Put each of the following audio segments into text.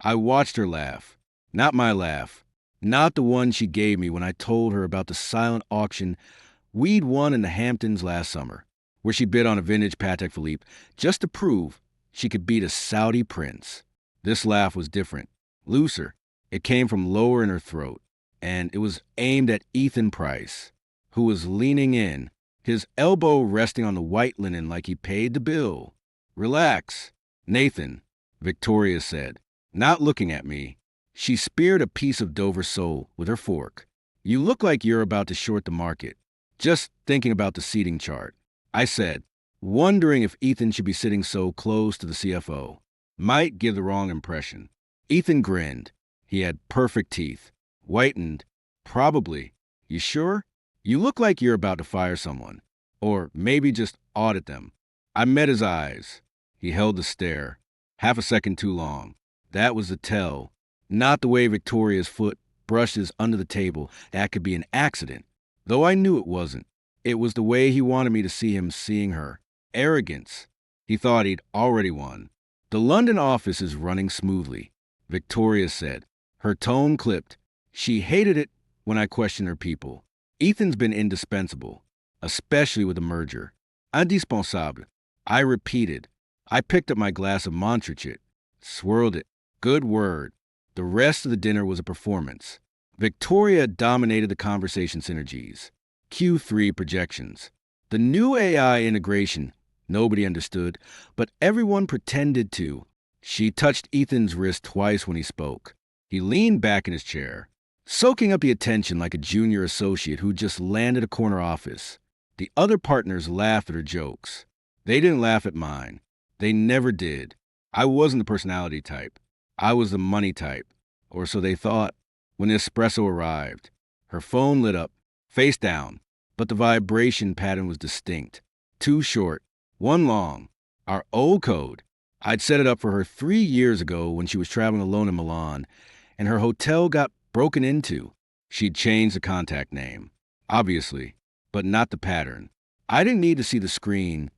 I watched her laugh. Not my laugh. Not the one she gave me when I told her about the silent auction we'd won in the Hamptons last summer, where she bid on a vintage Patek Philippe just to prove she could beat a Saudi prince. This laugh was different, looser. It came from lower in her throat, and it was aimed at Ethan Price, who was leaning in, his elbow resting on the white linen like he paid the bill. Relax, Nathan, Victoria said, not looking at me. She speared a piece of Dover sole with her fork. You look like you're about to short the market. Just thinking about the seating chart, I said, wondering if Ethan should be sitting so close to the CFO. Might give the wrong impression. Ethan grinned. He had perfect teeth. Whitened. Probably. You sure? You look like you're about to fire someone. Or maybe just audit them. I met his eyes. He held the stare. Half a second too long. That was the tell. Not the way Victoria's foot brushes under the table. That could be an accident. Though I knew it wasn't. It was the way he wanted me to see him seeing her. Arrogance. He thought he'd already won. The London office is running smoothly, Victoria said. Her tone clipped. She hated it when I questioned her people. Ethan's been indispensable, especially with the merger. Indispensable. I repeated. I picked up my glass of Montrachet, swirled it. Good word. The rest of the dinner was a performance. Victoria dominated the conversation synergies. Q3 projections. The new AI integration, nobody understood, but everyone pretended to. She touched Ethan's wrist twice when he spoke. He leaned back in his chair, soaking up the attention like a junior associate who just landed a corner office. The other partners laughed at her jokes. They didn't laugh at mine. They never did. I wasn't the personality type. I was the money type. Or so they thought. When the espresso arrived, her phone lit up, face down, but the vibration pattern was distinct. 2 short, 1 long. Our old code. I'd set it up for her 3 years ago when she was traveling alone in Milan, and her hotel got broken into. She'd changed the contact name, obviously, but not the pattern. I didn't need to see the screen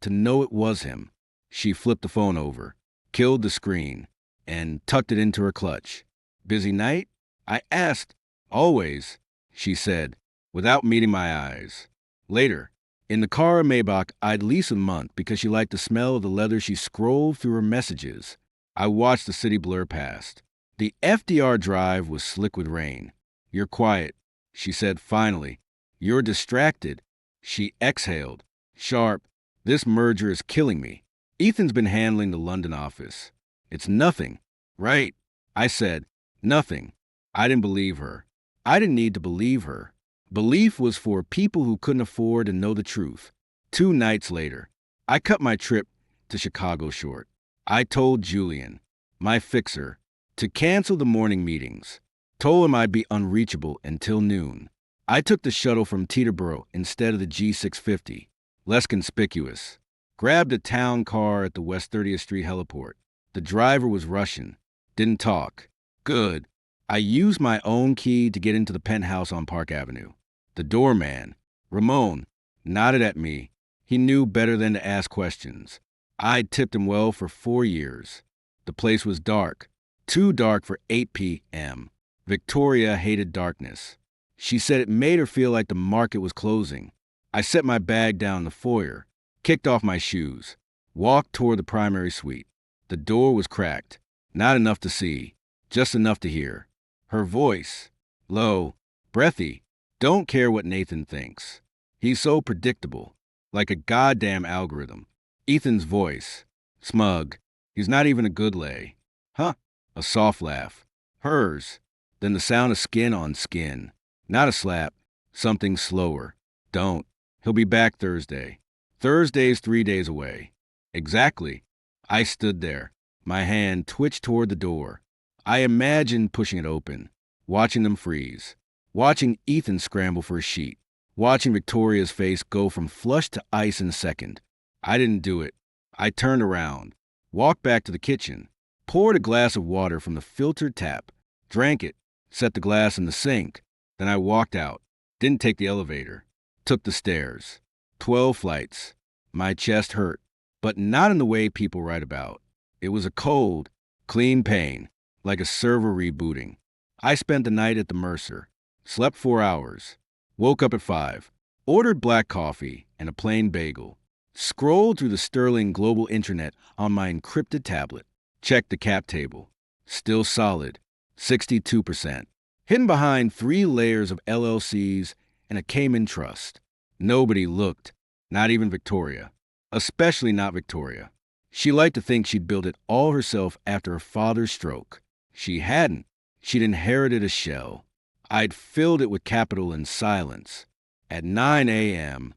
to know it was him. She flipped the phone over, killed the screen, and tucked it into her clutch. Busy night? I asked. Always, she said, without meeting my eyes. Later, in the car at Maybach, I'd lease a month because she liked the smell of the leather. She scrolled through her messages. I watched the city blur past. The FDR drive was slick with rain. You're quiet, she said finally. You're distracted. She exhaled. Sharp. This merger is killing me. Ethan's been handling the London office. It's nothing. Right, I said. Nothing. I didn't believe her. I didn't need to believe her. Belief was for people who couldn't afford to know the truth. 2 nights later, I cut my trip to Chicago short. I told Julian, my fixer, to cancel the morning meetings. Told him I'd be unreachable until noon. I took the shuttle from Teterboro instead of the G650, less conspicuous. Grabbed a town car at the West 30th Street heliport. The driver was Russian. Didn't talk. Good. I used my own key to get into the penthouse on Park Avenue. The doorman, Ramon, nodded at me. He knew better than to ask questions. I'd tipped him well for 4 years. The place was dark. Too dark for 8 p.m. Victoria hated darkness. She said it made her feel like the market was closing. I set my bag down in the foyer, kicked off my shoes, walked toward the primary suite. The door was cracked. Not enough to see, just enough to hear. Her voice, low, breathy. Don't care what Nathan thinks. He's so predictable, like a goddamn algorithm. Ethan's voice, smug. He's not even a good lay. Huh? A soft laugh. Hers. Then the sound of skin on skin. Not a slap. Something slower. Don't. He'll be back Thursday. Thursday's 3 days away. Exactly. I stood there. My hand twitched toward the door. I imagined pushing it open, watching them freeze, watching Ethan scramble for a sheet, watching Victoria's face go from flush to ice in a second. I didn't do it. I turned around, walked back to the kitchen, poured a glass of water from the filtered tap, drank it, set the glass in the sink. Then I walked out, didn't take the elevator, took the stairs. 12 flights. My chest hurt, but not in the way people write about. It was a cold, clean pain. like a server rebooting. I spent the night at the Mercer, slept 4 hours, woke up at 5, ordered black coffee and a plain bagel, scrolled through the sterling global internet on my encrypted tablet, checked the cap table. Still solid, 62%. Hidden behind 3 layers of LLCs and a Cayman trust. Nobody looked, not even Victoria. Especially not Victoria. She liked to think she'd built it all herself after her father's stroke. She hadn't. She'd inherited a shell. I'd filled it with capital and silence. At 9 a.m.,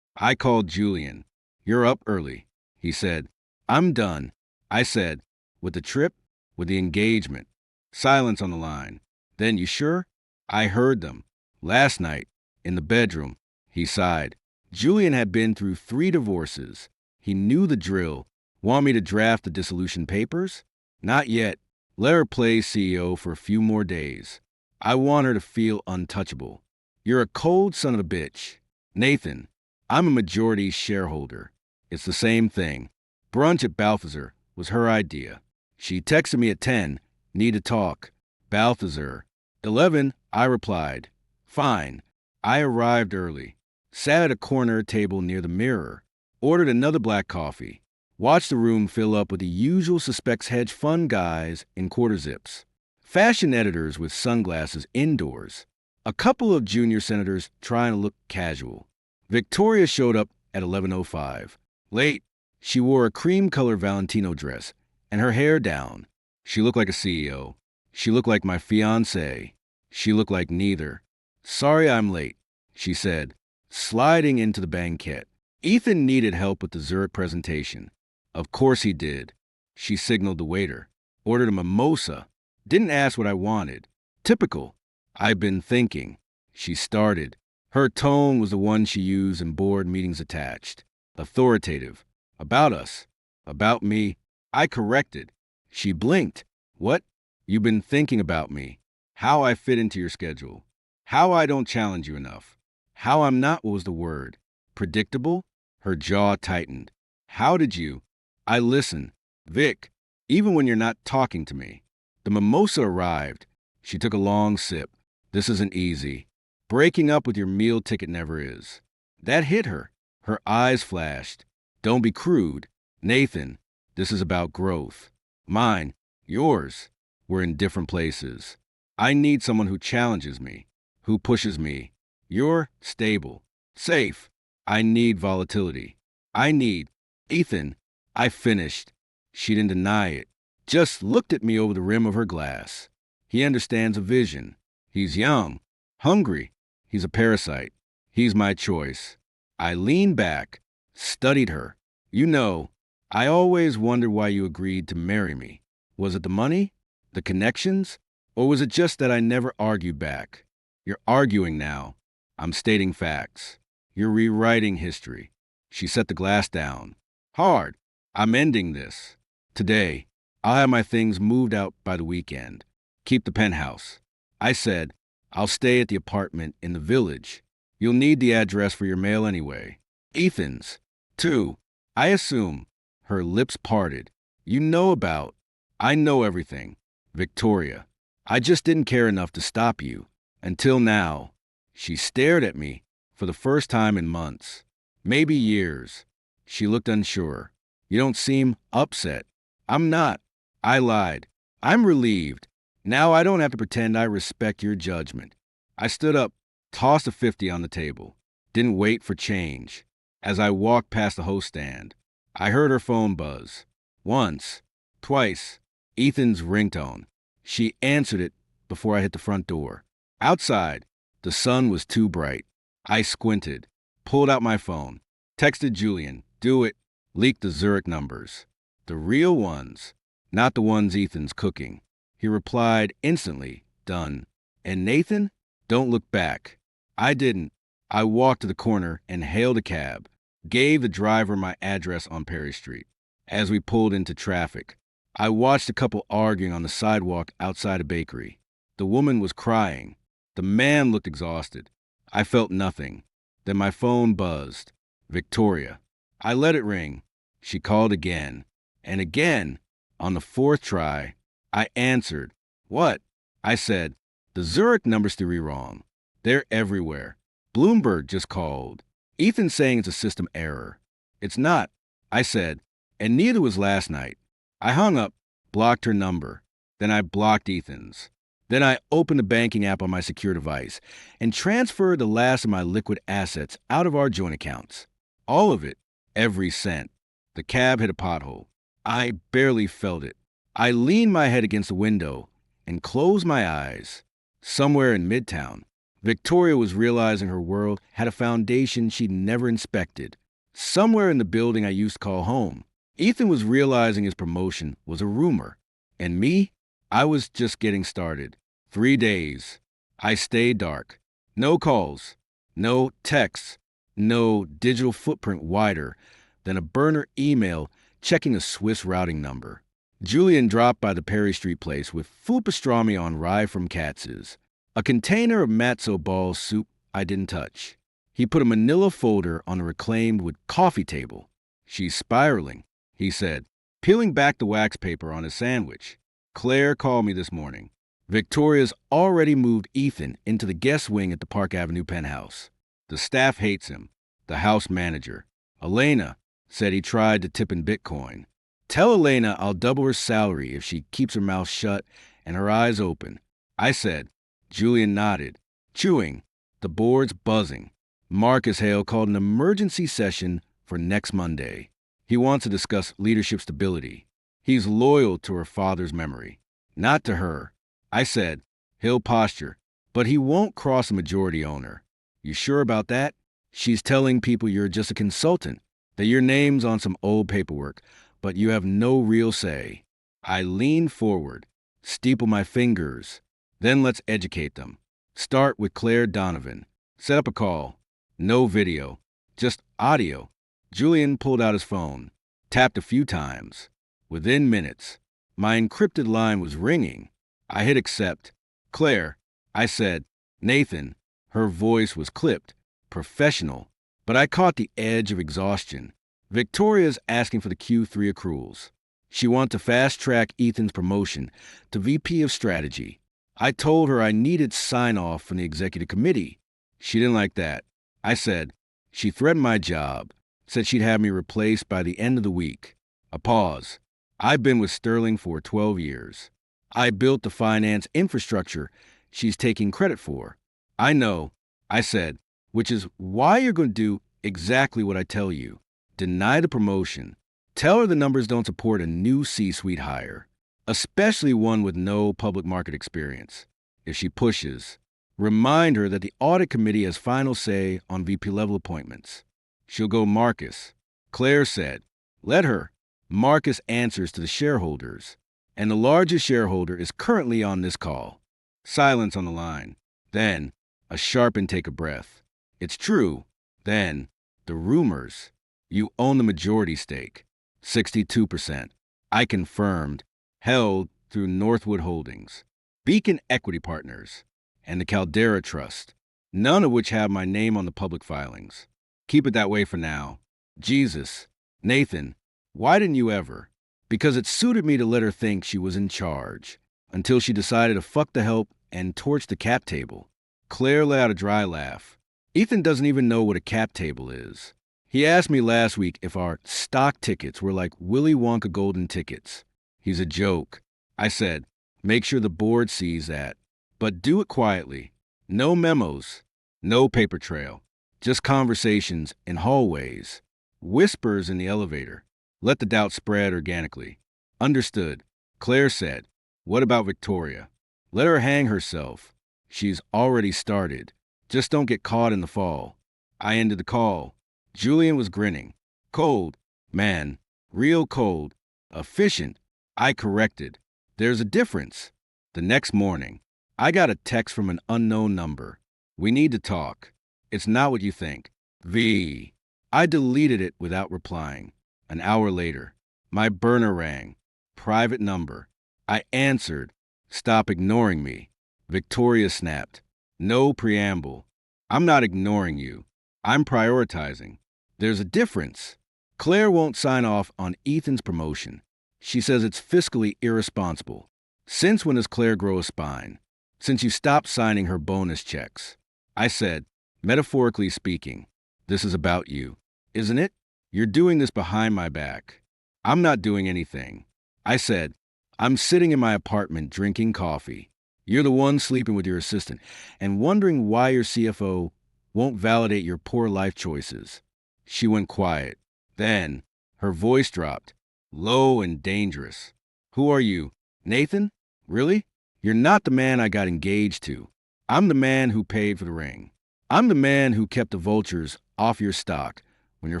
I called Julian. "You're up early," he said. "I'm done," I said. "With the trip? With the engagement?" Silence on the line. Then, "You sure?" I heard them. "Last night, in the bedroom," he sighed. Julian had been through 3 divorces. He knew the drill. Want me to draft the dissolution papers? Not yet. Let her play CEO for a few more days. I want her to feel untouchable. "You're a cold son of a bitch." "Nathan, I'm a majority shareholder." It's the same thing. Brunch at Balthazar was her idea. She texted me at 10, "Need to talk." Balthazar. 11, I replied. Fine. I arrived early. Sat at a corner table near the mirror. Ordered another black coffee. Watched the room fill up with the usual suspects hedge fund guys in quarter zips. Fashion editors with sunglasses indoors. A couple of junior senators trying to look casual. Victoria showed up at 11:05. Late. She wore a cream-colored Valentino dress and her hair down. She looked like a CEO. She looked like my fiancée. She looked like neither. "Sorry I'm late," she said, sliding into the banquette. Ethan needed help with the Zurich presentation. Of course he did. She signaled the waiter. Ordered a mimosa. Didn't ask what I wanted. Typical. "I've been thinking." She started. Her tone was the one she used in board meetings attached. Authoritative. "About us." "About me." I corrected. She blinked. "What?" "You've been thinking about me. How I fit into your schedule. How I don't challenge you enough. How I'm not," what was the word? "Predictable?" Her jaw tightened. "How did you?" I listen. "Vic, even when you're not talking to me." The mimosa arrived. She took a long sip. "This isn't easy. Breaking up with your meal ticket never is." That hit her. Her eyes flashed. "Don't be crude. Nathan, this is about growth. Mine, yours. We're in different places. I need someone who challenges me, who pushes me. You're stable, safe. I need volatility. I need..." "Ethan," I finished. She didn't deny it. Just looked at me over the rim of her glass. "He understands a vision. He's young, hungry. He's a parasite. He's my choice." I leaned back, studied her. "You know, I always wondered why you agreed to marry me. Was it the money? The connections? Or was it just that I never argued back? You're arguing now. I'm stating facts. You're rewriting history." She set the glass down. "Hard. I'm ending this. Today, I'll have my things moved out by the weekend. Keep the penthouse." I said, "I'll stay at the apartment in the village. You'll need the address for your mail anyway." "Ethan's, too. I assume." Her lips parted. "You know about..." "I know everything. Victoria. I just didn't care enough to stop you. Until now." She stared at me for the first time in months. Maybe years. She looked unsure. "You don't seem upset." "I'm not." I lied. "I'm relieved. Now I don't have to pretend I respect your judgment." I stood up, tossed a 50 on the table. Didn't wait for change. As I walked past the host stand, I heard her phone buzz. Once, twice, Ethan's ringtone. She answered it before I hit the front door. Outside, the sun was too bright. I squinted, pulled out my phone, texted Julian, "Do it," leaked the Zurich numbers. The real ones, not the ones Ethan's cooking. He replied instantly, "Done." "And Nathan? Don't look back." I didn't. I walked to the corner and hailed a cab, gave the driver my address on Perry Street. As we pulled into traffic, I watched a couple arguing on the sidewalk outside a bakery. The woman was crying. The man looked exhausted. I felt nothing. Then my phone buzzed. Victoria. I let it ring. She called again. And again. On the 4th try, I answered, "What?" I said, "The Zurich number's theory wrong. They're everywhere. Bloomberg just called. Ethan's saying it's a system error." "It's not," I said, "and neither was last night." I hung up, blocked her number. Then I blocked Ethan's. Then I opened the banking app on my secure device and transferred the last of my liquid assets out of our joint accounts. All of it, every cent. The cab hit a pothole. I barely felt it. I leaned my head against the window and closed my eyes. Somewhere in Midtown, Victoria was realizing her world had a foundation she'd never inspected. Somewhere in the building I used to call home, Ethan was realizing his promotion was a rumor. And me? I was just getting started. 3 days. I stayed dark. No calls. No texts. No digital footprint wider than a burner email checking a Swiss routing number. Julian dropped by the Perry Street place with full pastrami on rye from Katz's. A container of matzo ball soup I didn't touch. He put a manila folder on the reclaimed wood coffee table. "She's spiraling," he said, peeling back the wax paper on his sandwich. "Claire called me this morning. Victoria's already moved Ethan into the guest wing at the Park Avenue penthouse. The staff hates him. The house manager, Elena, said he tried to tip in Bitcoin. Tell Elena I'll double her salary if she keeps her mouth shut and her eyes open." I said. Julian nodded, chewing. The board's buzzing. Marcus Hale called an emergency session for next Monday. He wants to discuss leadership stability. He's loyal to her father's memory, not to her. I said, "He'll posture, but he won't cross a majority owner." "You sure about that?" "She's telling people you're just a consultant, that your name's on some old paperwork, but you have no real say." I leaned forward, steeple my fingers. "Then let's educate them. Start with Claire Donovan. Set up a call. No video, just audio." Julian pulled out his phone, tapped a few times. Within minutes, my encrypted line was ringing. I hit accept. "Claire," I said. "Nathan." Her voice was clipped, professional, but I caught the edge of exhaustion. "Victoria's asking for the Q3 accruals. She wants to fast-track Ethan's promotion to VP of Strategy. I told her I needed sign-off from the executive committee. She didn't like that." I said. "She threatened my job, said she'd have me replaced by the end of the week." A pause. "I've been with Sterling for 12 years. I built the finance infrastructure she's taking credit for." "I know," I said, "which is why you're going to do exactly what I tell you. Deny the promotion. Tell her the numbers don't support a new C-suite hire, especially one with no public market experience. If she pushes, remind her that the audit committee has final say on VP-level appointments. She'll go Marcus." Claire said, "Let her. Marcus answers to the shareholders, and the largest shareholder is currently on this call." Silence on the line. Then, a sharp intake of breath. "It's true." Then, "The rumors. You own the majority stake. 62%. I confirmed. Held through Northwood Holdings, Beacon Equity Partners, and the Caldera Trust, none of which have my name on the public filings. Keep it that way for now." "Jesus. Nathan, why didn't you ever?" "Because it suited me to let her think she was in charge, until she decided to fuck the help and torch the cap table." Claire let out a dry laugh. "Ethan doesn't even know what a cap table is. He asked me last week if our stock tickets were like Willy Wonka golden tickets. He's a joke." I said, "Make sure the board sees that. But do it quietly. No memos. No paper trail. Just conversations in hallways. Whispers in the elevator. Let the doubt spread organically." "Understood." Claire said, "What about Victoria?" "Let her hang herself. She's already started. Just don't get caught in the fall." I ended the call. Julian was grinning. "Cold. Man. Real cold. Efficient." I corrected. "There's a difference." The next morning, I got a text from an unknown number. "We need to talk. It's not what you think. V." I deleted it without replying. An hour later, my burner rang. Private number. I answered. "Stop ignoring me." Victoria snapped. No preamble. "I'm not ignoring you. I'm prioritizing. There's a difference. Claire won't sign off on Ethan's promotion. She says it's fiscally irresponsible. Since when does Claire grow a spine? Since you stopped signing her bonus checks. I said, metaphorically speaking, this is about you, isn't it? You're doing this behind my back. I'm not doing anything. I said, I'm sitting in my apartment drinking coffee. You're the one sleeping with your assistant and wondering why your CFO won't validate your poor life choices. She went quiet. Then her voice dropped, low and dangerous. Who are you? Nathan? Really? You're not the man I got engaged to. I'm the man who paid for the ring. I'm the man who kept the vultures off your stock when your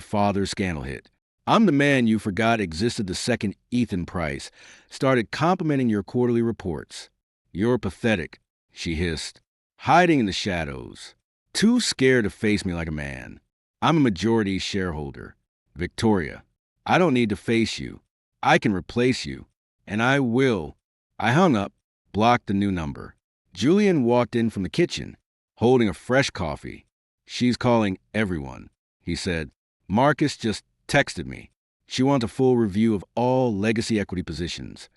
father's scandal hit. I'm the man you forgot existed the second Ethan Price started complimenting your quarterly reports. You're pathetic, she hissed, hiding in the shadows, too scared to face me like a man. I'm a majority shareholder. Victoria, I don't need to face you. I can replace you. And I will. I hung up, blocked the new number. Julian walked in from the kitchen, holding a fresh coffee. She's calling everyone, he said. Marcus just texted me. She wants a full review of all legacy equity positions.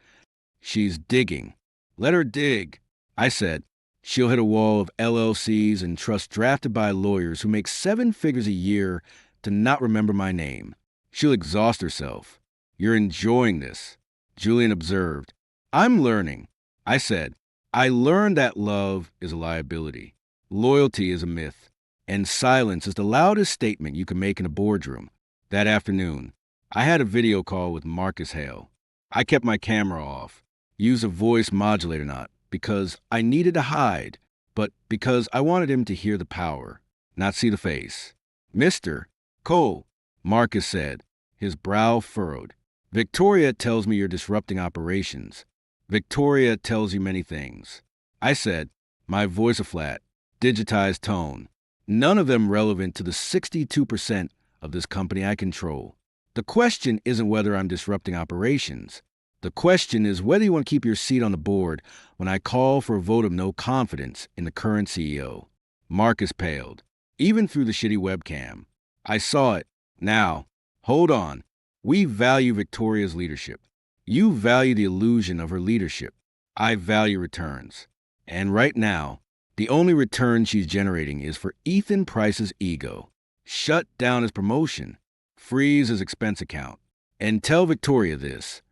She's digging. Let her dig. I said, she'll hit a wall of LLCs and trusts drafted by lawyers who make 7 figures a year to not remember my name. She'll exhaust herself. You're enjoying this, Julian observed. I'm learning. I said, I learned that love is a liability. Loyalty is a myth. And silence is the loudest statement you can make in a boardroom. That afternoon, I had a video call with Marcus Hale. I kept my camera off, used a voice modulator not because I needed to hide, but because I wanted him to hear the power, not see the face. Mr. Cole, Marcus said, his brow furrowed. Victoria tells me you're disrupting operations. Victoria tells you many things. I said, my voice a flat, digitized tone. None of them relevant to the 62% of this company I control. The question isn't whether I'm disrupting operations. The question is whether you want to keep your seat on the board when I call for a vote of no confidence in the current CEO. Marcus paled, even through the shitty webcam. I saw it. Now, hold on. We value Victoria's leadership. You value the illusion of her leadership. I value returns. And right now, the only return she's generating is for Ethan Price's ego. Shut down his promotion. Freeze his expense account. And tell Victoria this.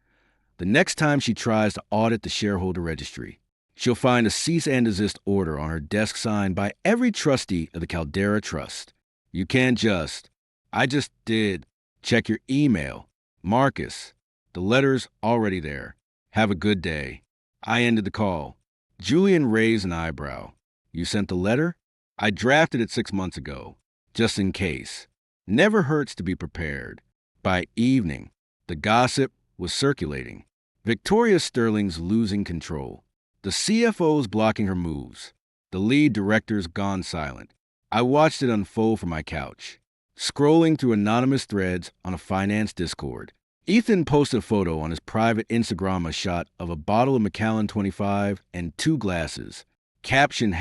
The next time she tries to audit the shareholder registry, she'll find a cease and desist order on her desk signed by every trustee of the Caldera Trust. You can't just. I just did. Check your email. Marcus. The letter's already there. Have a good day. I ended the call. Julian raised an eyebrow. You sent the letter? I drafted it 6 months ago, just in case. Never hurts to be prepared. By evening, the gossip was circulating. Victoria Sterling's losing control. The CFO's blocking her moves. The lead director's gone silent. I watched it unfold from my couch, scrolling through anonymous threads on a finance Discord. Ethan posted a photo on his private Instagram shot of a bottle of Macallan 25 and 2 glasses. Caption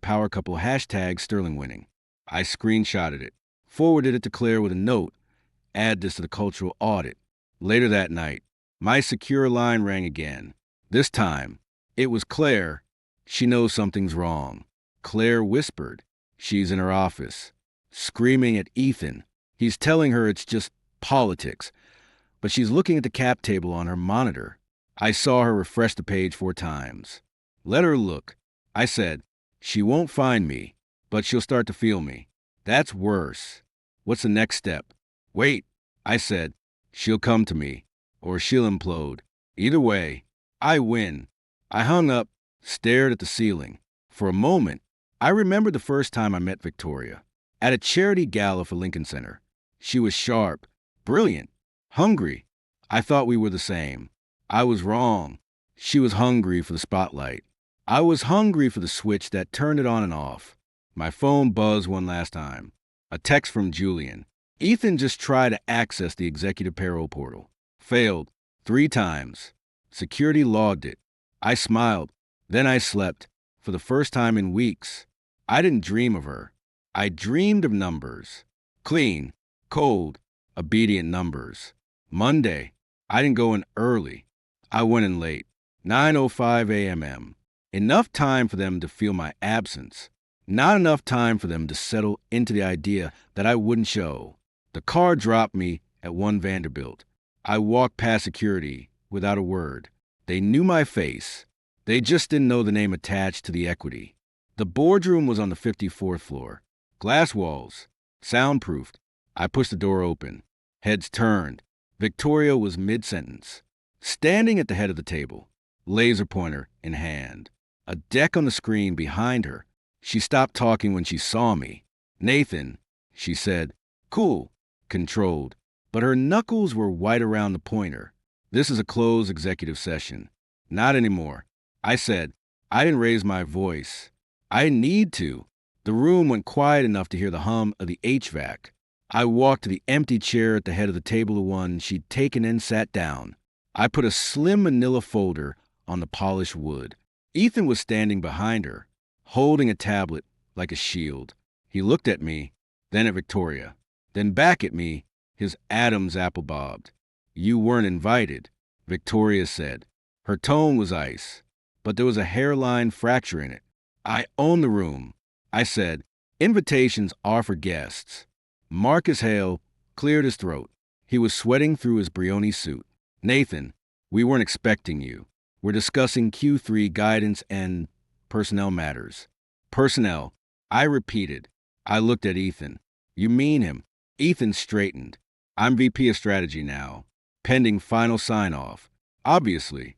#power couple #Sterling winning. I screenshotted it, forwarded it to Claire with a note. Add this to the cultural audit. Later that night, my secure line rang again. This time, it was Claire. She knows something's wrong. Claire whispered. She's in her office, screaming at Ethan. He's telling her it's just politics, but she's looking at the cap table on her monitor. I saw her refresh the page 4 times. Let her look. I said, she won't find me, but she'll start to feel me. That's worse. What's the next step? Wait, I said, she'll come to me, or she'll implode. Either way, I win. I hung up, stared at the ceiling. For a moment, I remembered the first time I met Victoria, at a charity gala for Lincoln Center. She was sharp, brilliant, hungry. I thought we were the same. I was wrong. She was hungry for the spotlight. I was hungry for the switch that turned it on and off. My phone buzzed one last time. A text from Julian. Ethan just tried to access the executive payroll portal. Failed 3 times. Security logged it. I smiled. Then I slept. For the first time in weeks. I didn't dream of her. I dreamed of numbers. Clean, cold, obedient numbers. Monday, I didn't go in early. I went in late. 9:05 a.m. Enough time for them to feel my absence. Not enough time for them to settle into the idea that I wouldn't show. The car dropped me at 1 Vanderbilt. I walked past security without a word. They knew my face. They just didn't know the name attached to the equity. The boardroom was on the 54th floor. Glass walls, soundproofed. I pushed the door open. Heads turned. Victoria was mid-sentence, standing at the head of the table, laser pointer in hand. A deck on the screen behind her. She stopped talking when she saw me. "Nathan," she said. "Cool," controlled. But her knuckles were white around the pointer. "This is a closed executive session." "Not anymore." I said. I didn't raise my voice. I didn't need to. The room went quiet enough to hear the hum of the HVAC. I walked to the empty chair at the head of the table, the one she'd taken and sat down. I put a slim manila folder on the polished wood. Ethan was standing behind her, holding a tablet like a shield. He looked at me, then at Victoria, then back at me. His Adam's apple bobbed. "You weren't invited," Victoria said. Her tone was ice, but there was a hairline fracture in it. "I own the room," I said. "Invitations are for guests." Marcus Hale cleared his throat. He was sweating through his Brioni suit. "Nathan, we weren't expecting you. We're discussing Q3 guidance and personnel matters." "Personnel," I repeated. I looked at Ethan. "You mean him?" Ethan straightened. "I'm VP of strategy now, pending final sign-off." Obviously,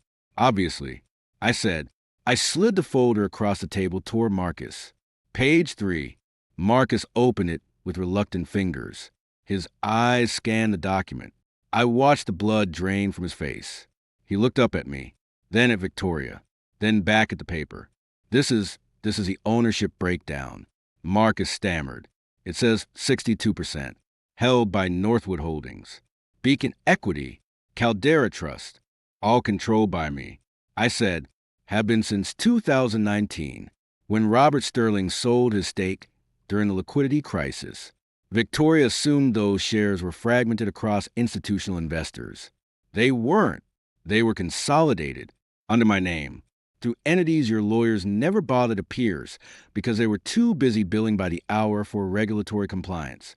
I said. I slid the folder across the table toward Marcus. Page 3. Marcus opened it with reluctant fingers. His eyes scanned the document. I watched the blood drain from his face. He looked up at me, then at Victoria, then back at the paper. This is the ownership breakdown," Marcus stammered. "It says 62%, held by Northwood Holdings, Beacon Equity, Caldera Trust, all controlled by me." I said, "Have been since 2019, when Robert Sterling sold his stake during the liquidity crisis." Victoria assumed those shares were fragmented across institutional investors. They weren't. They were consolidated under my name through entities your lawyers never bothered to pierce because they were too busy billing by the hour for regulatory compliance.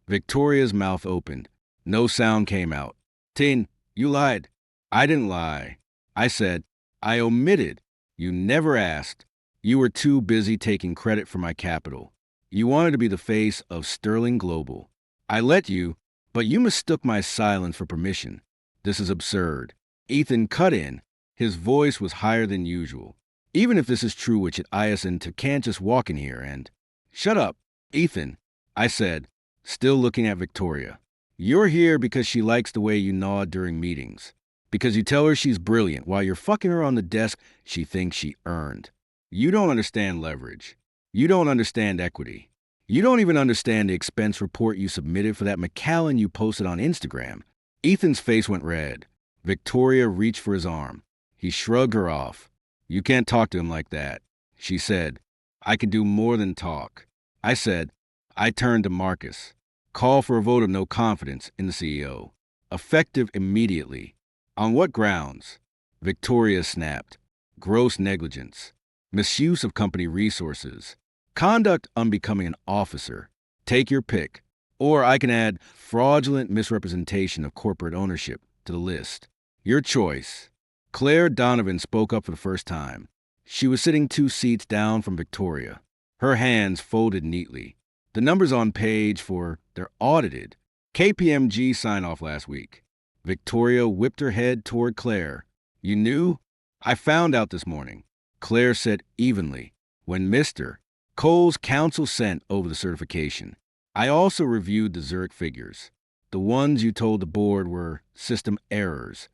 Victoria's mouth opened. No sound came out. "Tin, you lied." I didn't lie. I said, "I omitted. You never asked. You were too busy taking credit for my capital. You wanted to be the face of Sterling Global. I let you, but you mistook my silence for permission. This is absurd." Ethan cut in. His voice was higher than usual. "Even if this is true, which it ISN to can't just walk in here and—" "Shut up, Ethan," I said, still looking at Victoria. "You're here because she likes the way you nod during meetings. Because you tell her she's brilliant while you're fucking her on the desk she thinks she earned. You don't understand leverage. You don't understand equity. You don't even understand the expense report you submitted for that Macallan you posted on Instagram." Ethan's face went red. Victoria reached for his arm. He shrugged her off. "You can't talk to him like that," she said. "I can do more than talk." I said. I turned to Marcus. "Call for a vote of no confidence in the CEO. Effective immediately." "On what grounds?" Victoria snapped. "Gross negligence. Misuse of company resources. Conduct unbecoming an officer. Take your pick. Or I can add fraudulent misrepresentation of corporate ownership to the list. Your choice." Claire Donovan spoke up for the first time. She was sitting 2 seats down from Victoria, her hands folded neatly. "The numbers on page 4, they're audited. KPMG signed off last week." Victoria whipped her head toward Claire. "You knew?" "I found out this morning," Claire said evenly, "when Mr. Cole's counsel sent over the certification. I also reviewed the Zurich figures. The ones you told the board were system errors.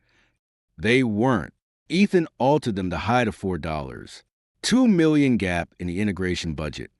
They weren't. Ethan altered them to hide a $4. $2 million gap in the integration budget.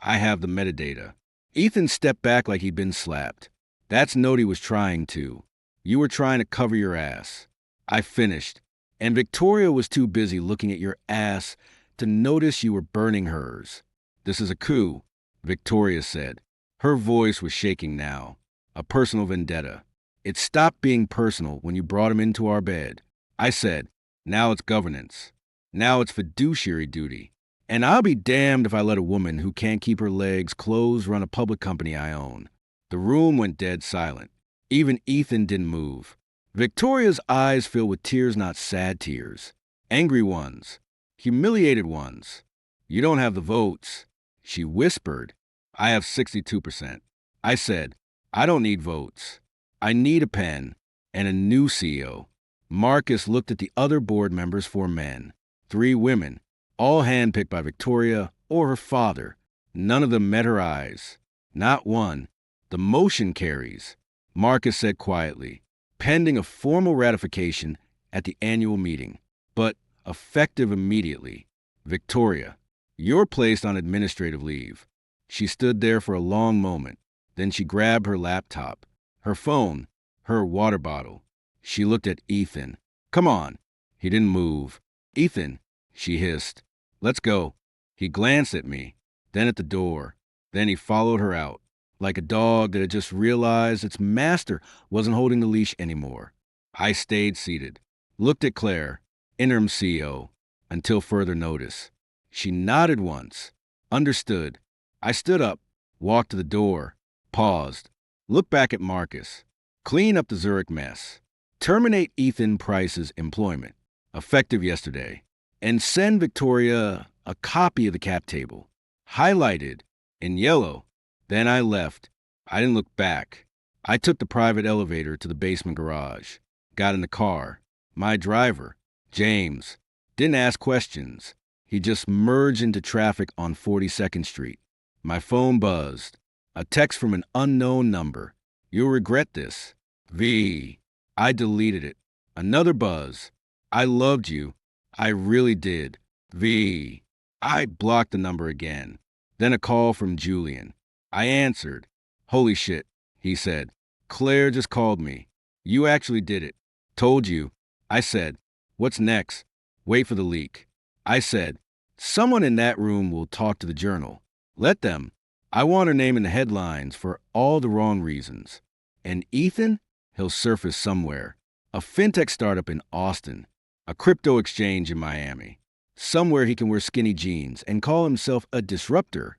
I have the metadata." Ethan stepped back like he'd been slapped. "That's Noti was trying to. You were trying to cover your ass." I finished, and Victoria was too busy looking at your ass to notice you were burning hers. "This is a coup," Victoria said. Her voice was shaking now. "A personal vendetta. It stopped being personal when you brought him into our bed." I said, Now it's governance. Now it's fiduciary duty. And I'll be damned if I let a woman who can't keep her legs closed run a public company I own. The room went dead silent. Even Ethan didn't move. Victoria's eyes filled with tears, not sad tears. Angry ones. Humiliated ones. You don't have the votes. She whispered. I have 62%. I said, I don't need votes. I need a pen and a new CEO. Marcus looked at the other board members, 4 men, 3 women, all handpicked by Victoria or her father. None of them met her eyes. Not one. The motion carries, Marcus said quietly, pending a formal ratification at the annual meeting, but effective immediately. Victoria, you're placed on administrative leave. She stood there for a long moment. Then she grabbed her laptop, her phone, her water bottle. She looked at Ethan. Come on. He didn't move. Ethan, she hissed. Let's go. He glanced at me, then at the door. Then he followed her out, like a dog that had just realized its master wasn't holding the leash anymore. I stayed seated, looked at Claire, interim CEO, until further notice. She nodded once, understood. I stood up, walked to the door, paused, looked back at Marcus. Clean up the Zurich mess. Terminate Ethan Price's employment, effective yesterday, and send Victoria a copy of the cap table, highlighted in yellow. Then I left. I didn't look back. I took the private elevator to the basement garage, got in the car. My driver, James, didn't ask questions. He just merged into traffic on 42nd Street. My phone buzzed. A text from an unknown number. You'll regret this. V. I deleted it. Another buzz. I loved you. I really did. V. I blocked the number again. Then a call from Julian. I answered. Holy shit, he said. Claire just called me. You actually did it. Told you. I said. What's next? Wait for the leak. I said. Someone in that room will talk to the Journal. Let them. I want her name in the headlines for all the wrong reasons. And Ethan? He'll surface somewhere. A fintech startup in Austin. A crypto exchange in Miami. Somewhere he can wear skinny jeans and call himself a disruptor.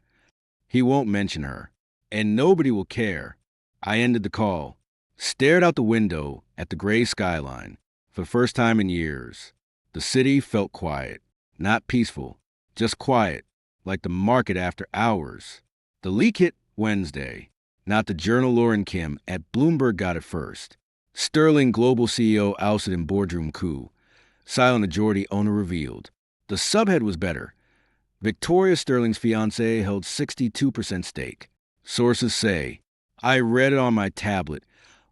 He won't mention her. And nobody will care. I ended the call. Stared out the window at the gray skyline. For the first time in years. The city felt quiet. Not peaceful. Just quiet. Like the market after hours. The leak hit Wednesday. Not the Journal. Lauren Kim at Bloomberg got it first. Sterling Global CEO ousted in boardroom coup. Silent majority owner revealed. The subhead was better. Victoria Sterling's fiancé held 62% stake. Sources say, I read it on my tablet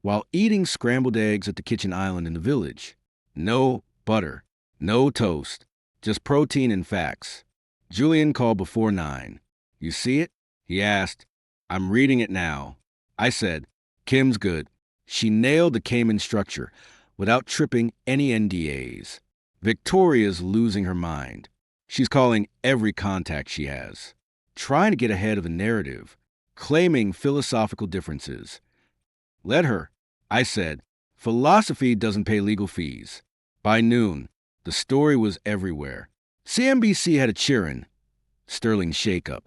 while eating scrambled eggs at the kitchen island in the village. No butter, no toast, just protein and facts. Julian called before 9. You see it? He asked. I'm reading it now. I said, Kim's good. She nailed the Cayman structure without tripping any NDAs. Victoria's losing her mind. She's calling every contact she has, trying to get ahead of the narrative, claiming philosophical differences. Let her, I said. Philosophy doesn't pay legal fees. By noon, the story was everywhere. CNBC had a cheering. Sterling shakeup.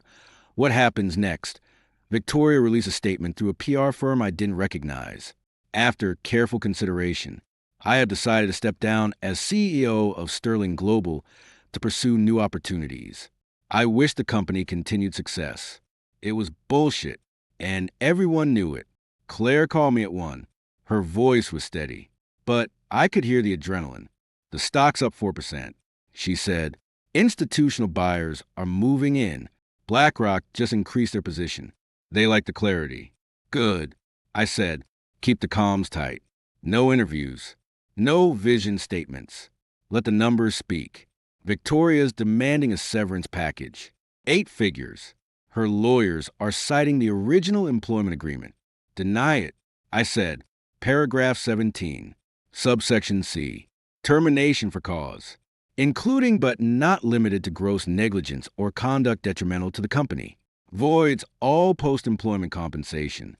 What happens next? Victoria released a statement through a PR firm I didn't recognize. After careful consideration, I have decided to step down as CEO of Sterling Global to pursue new opportunities. I wish the company continued success. It was bullshit, and everyone knew it. Claire called me at 1. Her voice was steady, but I could hear the adrenaline. The stock's up 4%. She said, institutional buyers are moving in. BlackRock just increased their position. They like the clarity. Good. I said, keep the comms tight. No interviews. No vision statements. Let the numbers speak. Victoria's demanding a severance package. 8 figures. Her lawyers are citing the original employment agreement. Deny it. I said, paragraph 17, subsection C. Termination for cause, including but not limited to gross negligence or conduct detrimental to the company. Voids all post-employment compensation.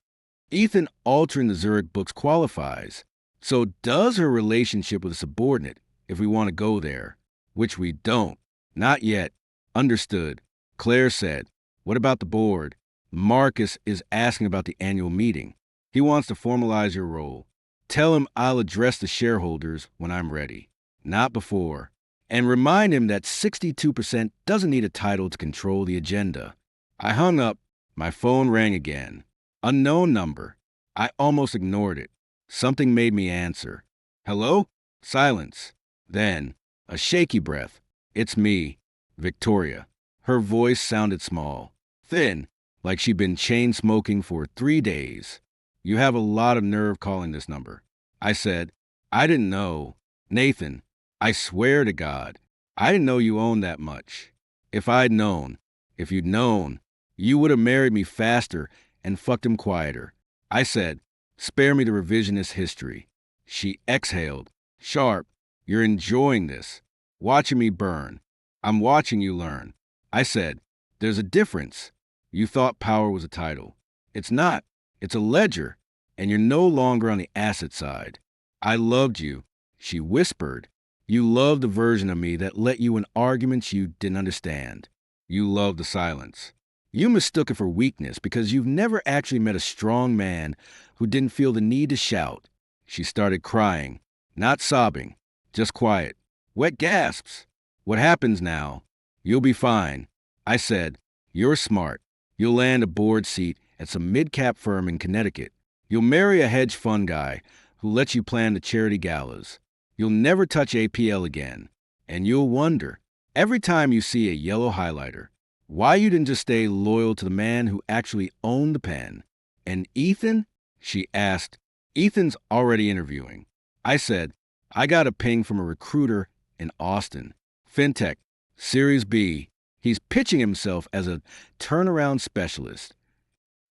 Ethan altering the Zurich books qualifies. So does her relationship with a subordinate, if we want to go there, which we don't. Not yet. Understood. Claire said, what about the board? Marcus is asking about the annual meeting. He wants to formalize your role. Tell him I'll address the shareholders when I'm ready, not before. And remind him that 62% doesn't need a title to control the agenda. I hung up. My phone rang again. Unknown number. I almost ignored it. Something made me answer. Hello? Silence. Then, a shaky breath. It's me, Victoria. Her voice sounded small, thin, like she'd been chain smoking for 3 days. You have a lot of nerve calling this number. I said, I didn't know. Nathan, I swear to God, I didn't know you owned that much. If you'd known, you would have married me faster and fucked him quieter. I said, spare me the revisionist history. She exhaled. Sharp, you're enjoying this. Watching me burn. I'm watching you learn. I said, there's a difference. You thought power was a title. It's not. It's a ledger. And you're no longer on the asset side. I loved you, she whispered. You loved the version of me that let you in arguments you didn't understand. You loved the silence. You mistook it for weakness because you've never actually met a strong man who didn't feel the need to shout. She started crying, not sobbing, just quiet. Wet gasps. What happens now? You'll be fine. I said, you're smart. You'll land a board seat at some mid-cap firm in Connecticut. You'll marry a hedge fund guy who lets you plan the charity galas. You'll never touch APL again. And you'll wonder, every time you see a yellow highlighter, why you didn't just stay loyal to the man who actually owned the pen. And Ethan? She asked. Ethan's already interviewing. I said, I got a ping from a recruiter in Austin. Fintech, Series B. He's pitching himself as a turnaround specialist.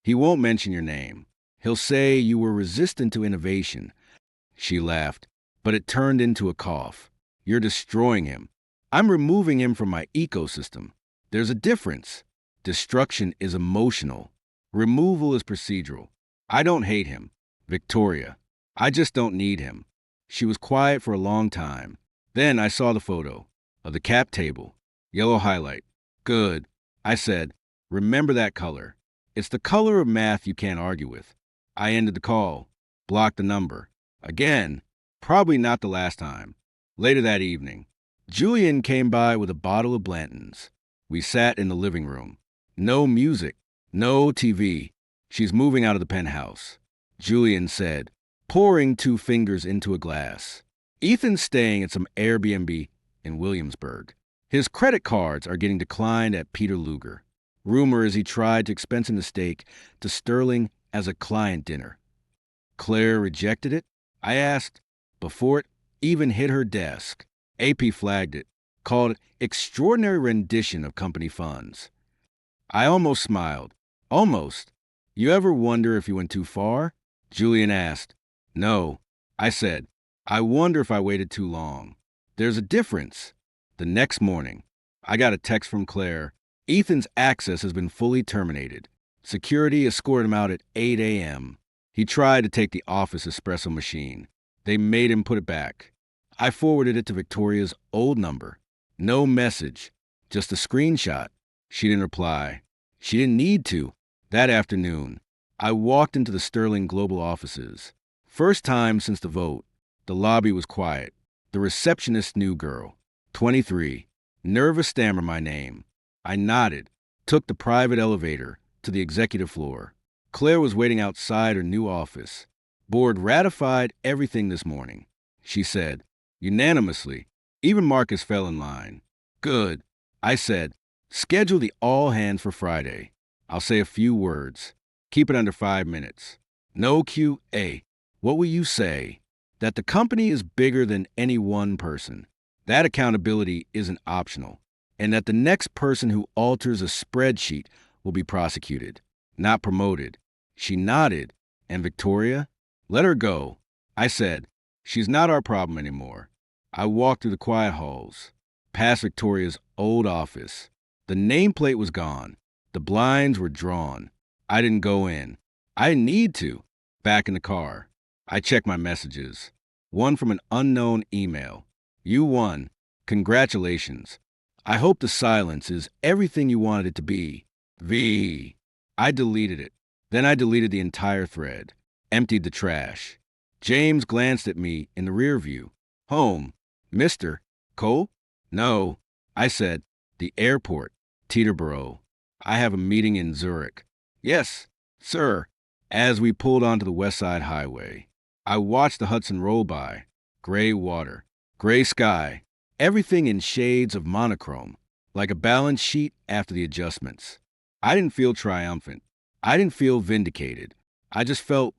He won't mention your name. He'll say you were resistant to innovation. She laughed, but it turned into a cough. You're destroying him. I'm removing him from my ecosystem. There's a difference. Destruction is emotional. Removal is procedural. I don't hate him, Victoria. I just don't need him. She was quiet for a long time. Then I saw the photo of the cap table. Yellow highlight. Good. I said, remember that color. It's the color of math you can't argue with. I ended the call. Blocked the number. Again. Probably not the last time. Later that evening, Julian came by with a bottle of Blanton's. We sat in the living room. No music. No TV. She's moving out of the penthouse. Julian said, pouring 2 fingers into a glass. Ethan's staying at some Airbnb in Williamsburg. His credit cards are getting declined at Peter Luger. Rumor is he tried to expense him the steak to Sterling as a client dinner. Claire rejected it? I asked. Before it even hit her desk, AP flagged it, called it extraordinary rendition of company funds. I almost smiled. Almost. You ever wonder if you went too far? Julian asked. No. I said, I wonder if I waited too long. There's a difference. The next morning, I got a text from Claire. Ethan's access has been fully terminated. Security escorted him out at 8 a.m. He tried to take the office espresso machine. They made him put it back. I forwarded it to Victoria's old number. No message, just a screenshot. She didn't reply. She didn't need to. That afternoon, I walked into the Sterling Global offices. First time since the vote. The lobby was quiet. The receptionist new girl, 23, nervous stammer my name. I nodded, took the private elevator to the executive floor. Claire was waiting outside her new office. Board ratified everything this morning, she said, unanimously. Even Marcus fell in line. Good. I said, schedule the all hands for Friday. I'll say a few words. Keep it under 5 minutes. No QA. What will you say? That the company is bigger than any one person. That accountability isn't optional. And that the next person who alters a spreadsheet will be prosecuted, not promoted. She nodded. And Victoria? Let her go. I said, she's not our problem anymore. I walked through the quiet halls, past Victoria's old office. The nameplate was gone. The blinds were drawn. I didn't go in. I didn't need to. Back in the car, I checked my messages. One from an unknown email. You won. Congratulations. I hope the silence is everything you wanted it to be. V. I deleted it. Then I deleted the entire thread. Emptied the trash. James glanced at me in the rear view. Home. Mr. Cole? No. I said, the airport. Teterboro. I have a meeting in Zurich. Yes, sir. As we pulled onto the West Side Highway, I watched the Hudson roll by. Gray water. Gray sky. Everything in shades of monochrome, like a balance sheet after the adjustments. I didn't feel triumphant. I didn't feel vindicated. I just felt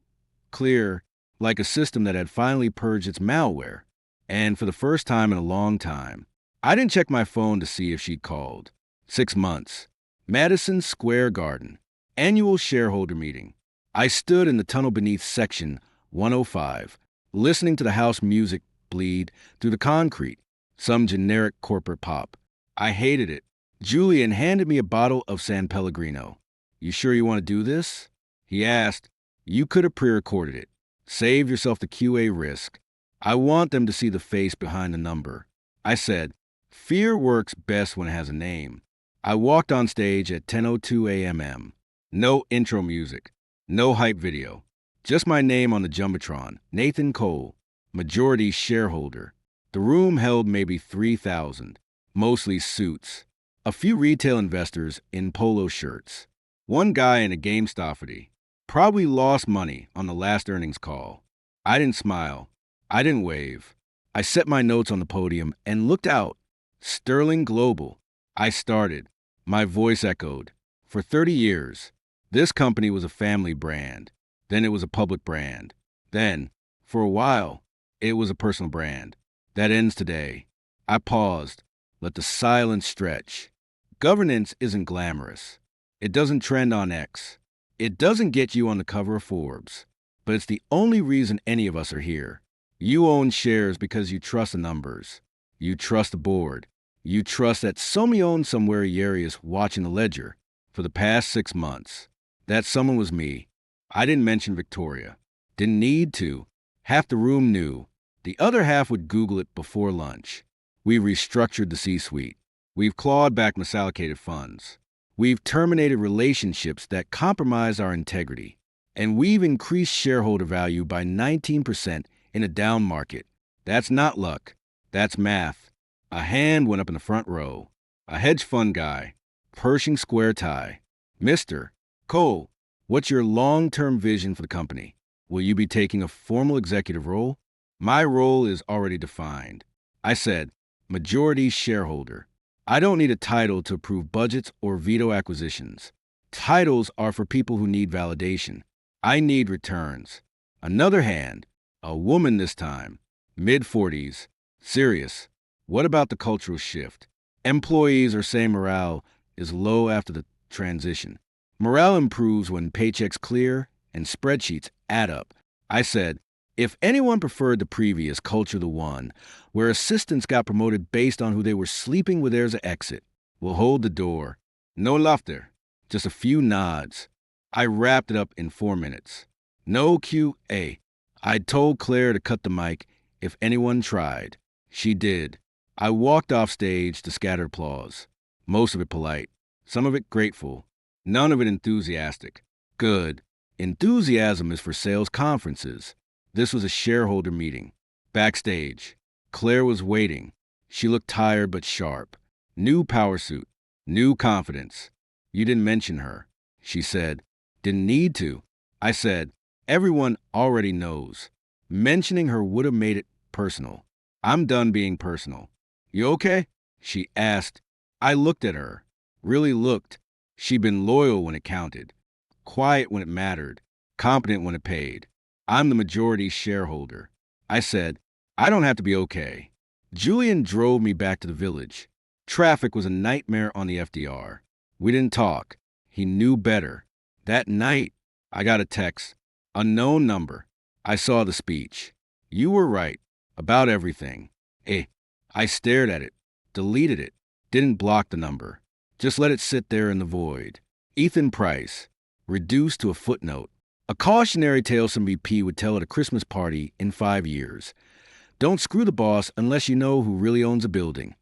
clear, like a system that had finally purged its malware. And for the first time in a long time, I didn't check my phone to see if she'd called. 6 months. Madison Square Garden. Annual shareholder meeting. I stood in the tunnel beneath section 105, listening to the house music bleed through the concrete. Some generic corporate pop. I hated it. Julian handed me a bottle of San Pellegrino. You sure you want to do this? He asked. You could have pre-recorded it. Save yourself the QA risk. I want them to see the face behind the number. I said, fear works best when it has a name. I walked on stage at 10:02 a.m. No intro music. No hype video. Just my name on the Jumbotron. Nathan Cole, majority shareholder. The room held maybe 3,000, mostly suits. A few retail investors in polo shirts. One guy in a GameStop hoodie. Probably lost money on the last earnings call. I didn't smile. I didn't wave. I set my notes on the podium and looked out. Sterling Global. I started. My voice echoed. For 30 years, this company was a family brand. Then it was a public brand. Then, for a while, it was a personal brand. That ends today. I paused. Let the silence stretch. Governance isn't glamorous. It doesn't trend on X. It doesn't get you on the cover of Forbes. But it's the only reason any of us are here. You own shares because you trust the numbers. You trust the board. You trust that somebody owns somewhere Yarius watching the ledger for the past 6 months. That someone was me. I didn't mention Victoria. Didn't need to. Half the room knew. The other half would Google it before lunch. We've restructured the C-suite. We've clawed back misallocated funds. We've terminated relationships that compromise our integrity. And we've increased shareholder value by 19% in a down market. That's not luck. That's math. A hand went up in the front row. A hedge fund guy. Pershing square tie. Mr. Cole, what's your long-term vision for the company? Will you be taking a formal executive role? My role is already defined. I said, majority shareholder. I don't need a title to approve budgets or veto acquisitions. Titles are for people who need validation. I need returns. Another hand, a woman this time, mid-40s, serious. What about the cultural shift? Employees are saying morale is low after the transition. Morale improves when paychecks clear and spreadsheets add up. I said, if anyone preferred the previous culture, the one where assistants got promoted based on who they were sleeping with, there's an exit. We'll hold the door. No laughter, just a few nods. I wrapped it up in 4 minutes. No QA. I'd told Claire to cut the mic if anyone tried. She did. I walked off stage to scatter applause. Most of it polite. Some of it grateful. None of it enthusiastic. Good. Enthusiasm is for sales conferences. This was a shareholder meeting. Backstage, Claire was waiting. She looked tired but sharp. New power suit. New confidence. You didn't mention her. She said. Didn't need to. I said, everyone already knows. Mentioning her would have made it personal. I'm done being personal. You okay? She asked. I looked at her. Really looked. She'd been loyal when it counted. Quiet when it mattered. Competent when it paid. I'm the majority shareholder. I said, I don't have to be okay. Julian drove me back to the village. Traffic was a nightmare on the FDR. We didn't talk. He knew better. That night, I got a text. Unknown number. I saw the speech. You were right. About everything. I stared at it. Deleted it. Didn't block the number. Just let it sit there in the void. Ethan Price. Reduced to a footnote. A cautionary tale some VP would tell at a Christmas party in 5 years. Don't screw the boss unless you know who really owns a building.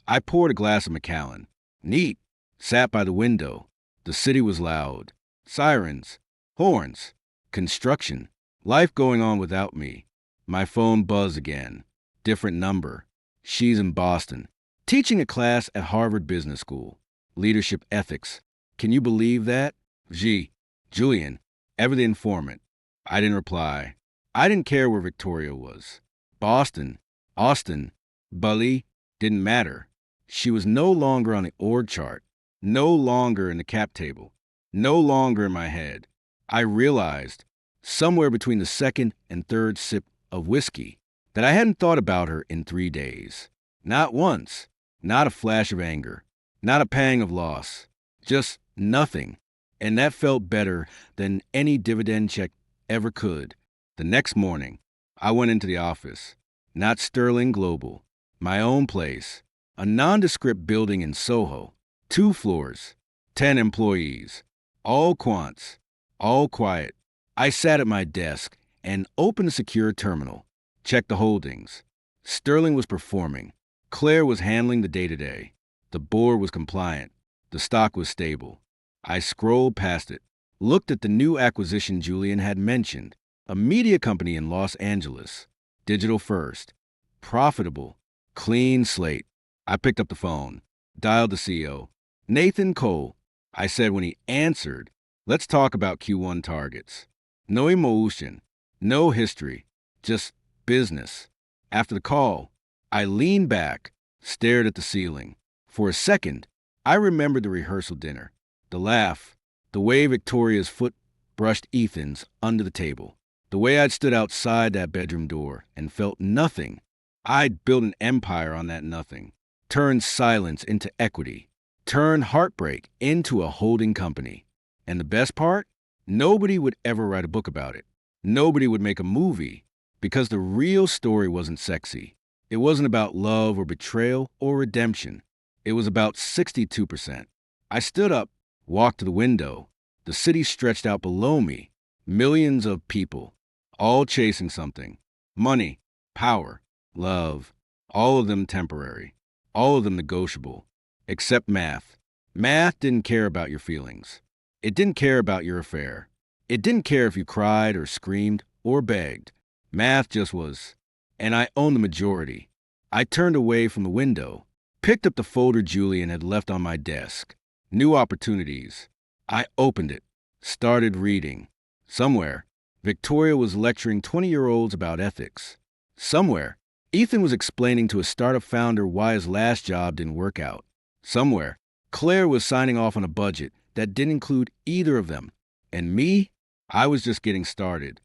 I poured a glass of Macallan. Neat. Sat by the window. The city was loud. Sirens. Horns. Construction. Life going on without me. My phone buzzed again. Different number. She's in Boston. Teaching a class at Harvard Business School. Leadership ethics. Can you believe that? Julian. Ever the informant. I didn't reply. I didn't care where Victoria was. Boston, Austin, Bali, didn't matter. She was no longer on the org chart, no longer in the cap table, no longer in my head. I realized, somewhere between the second and third sip of whiskey, that I hadn't thought about her in 3 days. Not once, not a flash of anger, not a pang of loss, just nothing. And that felt better than any dividend check ever could. The next morning, I went into the office. Not Sterling Global. My own place. A nondescript building in Soho. 2 floors. 10 employees. All quants. All quiet. I sat at my desk and opened a secure terminal. Checked the holdings. Sterling was performing. Claire was handling the day-to-day. The board was compliant. The stock was stable. I scrolled past it. Looked at the new acquisition Julian had mentioned. A media company in Los Angeles. Digital first. Profitable. Clean slate. I picked up the phone. Dialed the CEO. Nathan Cole. I said when he answered, let's talk about Q1 targets. No emotion. No history. Just business. After the call, I leaned back, stared at the ceiling. For a second, I remembered the rehearsal dinner. The laugh. The way Victoria's foot brushed Ethan's under the table. The way I'd stood outside that bedroom door and felt nothing. I'd built an empire on that nothing. Turned silence into equity. Turned heartbreak into a holding company. And the best part? Nobody would ever write a book about it. Nobody would make a movie. Because the real story wasn't sexy. It wasn't about love or betrayal or redemption. It was about 62%. I stood up, walked to the window. The city stretched out below me. Millions of people. All chasing something. Money, power, love. All of them temporary. All of them negotiable. Except math. Math didn't care about your feelings. It didn't care about your affair. It didn't care if you cried or screamed or begged. Math just was. And I owned the majority. I turned away from the window, picked up the folder Julian had left on my desk. New opportunities. I opened it, started reading. Somewhere, Victoria was lecturing 20-year-olds about ethics. Somewhere, Ethan was explaining to a startup founder why his last job didn't work out. Somewhere, Claire was signing off on a budget that didn't include either of them. And me? I was just getting started.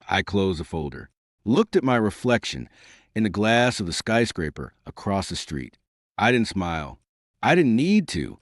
I closed the folder, looked at my reflection in the glass of the skyscraper across the street. I didn't smile. I didn't need to.